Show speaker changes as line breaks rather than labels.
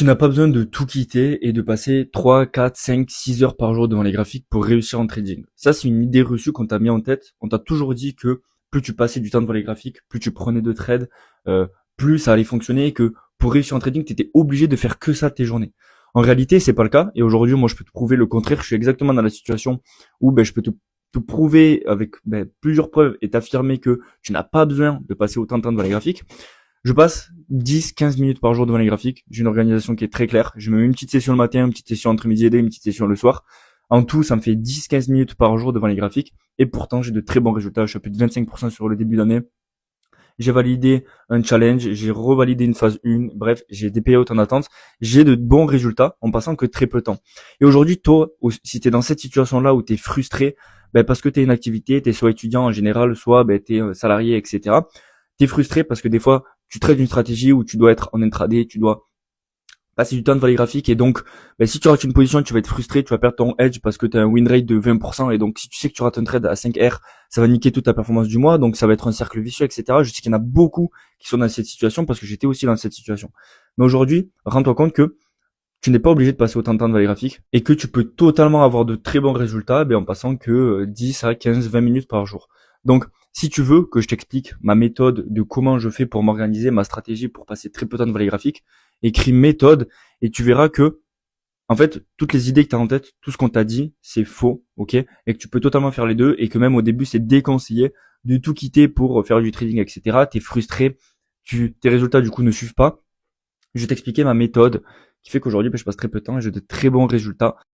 Tu n'as pas besoin de tout quitter et de passer 3, 4, 5, 6 heures par jour devant les graphiques pour réussir en trading. Ça, c'est une idée reçue qu'on t'a mis en tête. On t'a toujours dit que plus tu passais du temps devant les graphiques, plus tu prenais de trades, plus ça allait fonctionner et que pour réussir en trading, tu étais obligé de faire que ça tes journées. En réalité, c'est pas le cas. Et aujourd'hui, moi, je peux te prouver le contraire. Je suis exactement dans la situation où je peux te prouver avec plusieurs preuves et t'affirmer que tu n'as pas besoin de passer autant de temps devant les graphiques. Je passe 10-15 minutes par jour devant les graphiques. J'ai une organisation qui est très claire. Je me mets une petite session le matin, une petite session entre midi et deux, une petite session le soir. En tout, ça me fait 10-15 minutes par jour devant les graphiques. Et pourtant, j'ai de très bons résultats. Je suis à plus de 25% sur le début d'année. J'ai validé un challenge, j'ai revalidé une phase 1. Bref, j'ai des payouts en attente. J'ai de bons résultats en passant que très peu de temps. Et aujourd'hui, toi, si tu es dans cette situation-là où tu es frustré, parce que tu es une activité, tu es soit étudiant en général, soit tu es salarié, etc. Tu es frustré parce que des fois, tu traites une stratégie où tu dois être en intraday, tu dois passer du temps devant les graphiques et donc si tu rates une position, tu vas être frustré, tu vas perdre ton edge parce que tu as un win rate de 20% et donc si tu sais que tu rates un trade à 5R, ça va niquer toute ta performance du mois, donc ça va être un cercle vicieux, etc. Je sais qu'il y en a beaucoup qui sont dans cette situation parce que j'étais aussi dans cette situation. Mais aujourd'hui, rends-toi compte que tu n'es pas obligé de passer autant de temps devant les graphiques et que tu peux totalement avoir de très bons résultats en passant que 10 à 15, 20 minutes par jour. Donc, si tu veux que je t'explique ma méthode de comment je fais pour m'organiser, ma stratégie pour passer très peu de temps devant les graphiques, écris méthode et tu verras que, en fait, toutes les idées que tu as en tête, tout ce qu'on t'a dit, c'est faux, ok? Et que tu peux totalement faire les deux et que même au début, c'est déconseillé de tout quitter pour faire du trading, etc. T'es frustré, tes résultats du coup ne suivent pas. Je vais t'expliquer ma méthode qui fait qu'aujourd'hui, je passe très peu de temps et j'ai de très bons résultats.